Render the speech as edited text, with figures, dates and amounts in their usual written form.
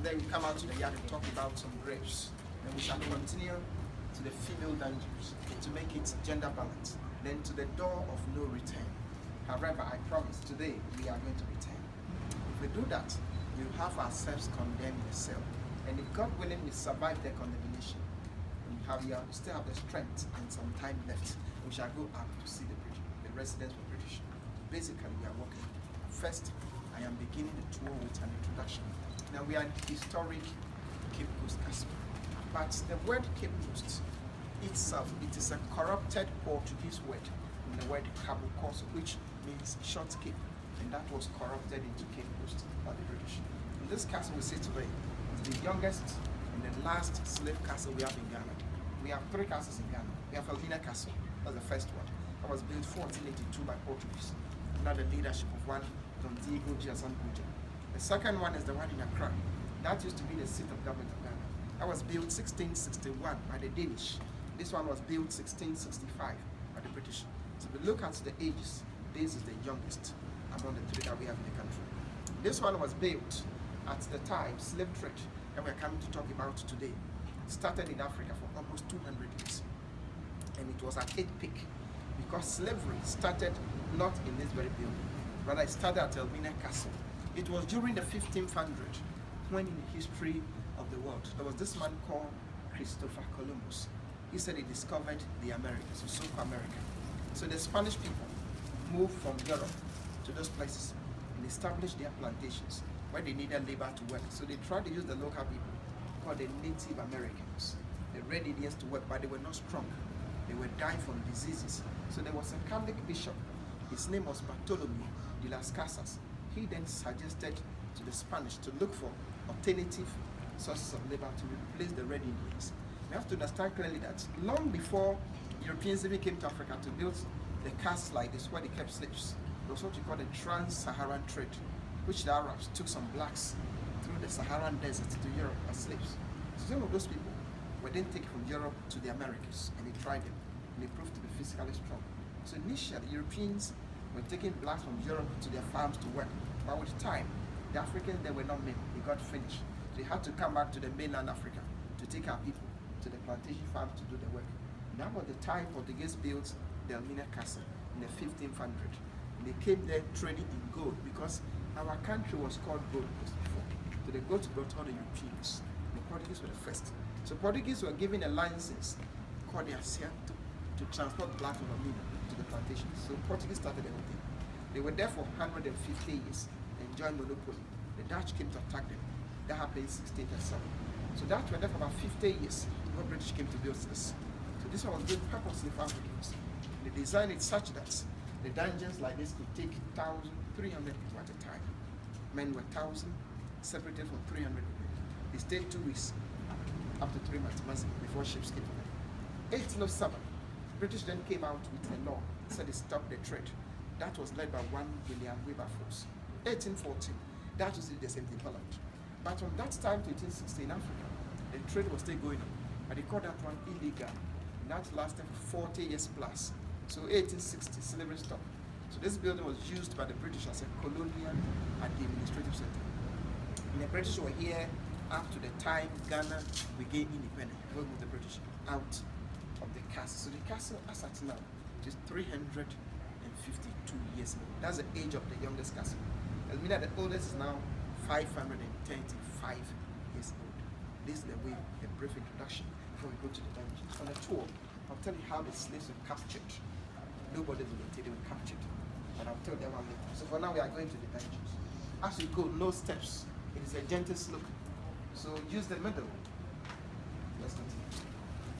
then we come out to the yard and talk about some grapes. Then we shall continue to the female dungeons to make it gender balanced. Then to the door of no return. However, I promise today we are going to return. If we do that, we'll have ourselves condemned in the cell. And if God willing, we survive the condemnation. We still have the strength and some time left. We shall go up to see the residents of British. Basically, we are walking. First, I am beginning the tour with an introduction. Now we are in historic Cape Coast Castle. But the word Cape Coast itself, it is a corrupted Portuguese word in the word Cabo Coast, which means short cape. And that was corrupted into Cape Coast by the British. In this castle we see today is the youngest and the last slave castle we have in Ghana. We have 3 castles in Ghana. We have Elvina Castle, that's the first one. That was built 1482 by Portuguese, under the leadership of one Don Diego Giazambuja. The second one is the one in Accra. That used to be the seat of government of Ghana. That was built 1661 by the Danish. This one was built 1665 by the British. So if we look at the ages, this is the youngest among the 3 that we have in the country. This one was built at the time, slave trade, that we're coming to talk about today. It started in Africa for almost 200 years. And it was at its peak because slavery started not in this very building, rather it started at Elvina Castle. It was during the 1500s when in the history of the world, there was this man called Christopher Columbus. He said he discovered the Americas, so South America. So the Spanish people moved from Europe to those places and established their plantations where they needed labor to work. So they tried to use the local people called the Native Americans. They read Indians to work, but they were not strong. They were dying from diseases. So there was a Catholic bishop. His name was Bartholomew de las Casas. He then suggested to the Spanish to look for alternative sources of labor to replace the Red Indians. We have to understand clearly that long before Europeans even came to Africa to build the castles like this where they kept slaves, there was what you call the trans-Saharan trade, which the Arabs took some blacks through the Saharan desert to Europe as slaves. So some of those people were then taken from Europe to the Americas and they tried them and they proved to be physically strong. So initially, Europeans were taking blacks from Europe to their farms to work. But with time, the Africans, they were not men, they got finished. They had to come back to the mainland Africa to take our people to the plantation farms to do the work. And that was the time Portuguese built the Elvina Castle in the 1500s. And they came there trading in gold because our country was called Gold Coast before. So the gold brought all the Europeans. The Portuguese were the first. So Portuguese were given a license called the Asiento to transport black from Elvina to the plantations. So Portuguese started the whole thing. They were there for 150 years, enjoying monopoly. The Dutch came to attack them. That happened in 1637. So Dutch were there for about 50 years when British came to build this. So this one was built purposely for Africans. They designed it such that the dungeons like this could take 1,300 people at a time. Men were 1,000, separated from 300 people. They stayed 2 weeks, up to 3 months before ships came. 1807, British then came out with a law, said they stopped the trade. That was led by one William Wilberforce. 1814, that was the same thing Holland. But from that time to 1860 in Africa, the trade was still going on. But they called that one illegal. And that lasted for 40 years plus. So 1860, slavery stopped. So this building was used by the British as a colonial and administrative center. And the British were here up to the time Ghana became independent. We moved the British out of the castle. So the castle, as at now, is 352 years old. That's the age of the youngest castle. That means that the oldest is now 535 years old. This is the way, a brief introduction before we go to the dungeons. On the tour, I'll tell you how the slaves were captured. Nobody will tell you they were captured. But I'll tell them one later. So for now, we are going to the dungeons. As we go, no steps. It is a gentle slope. So use the middle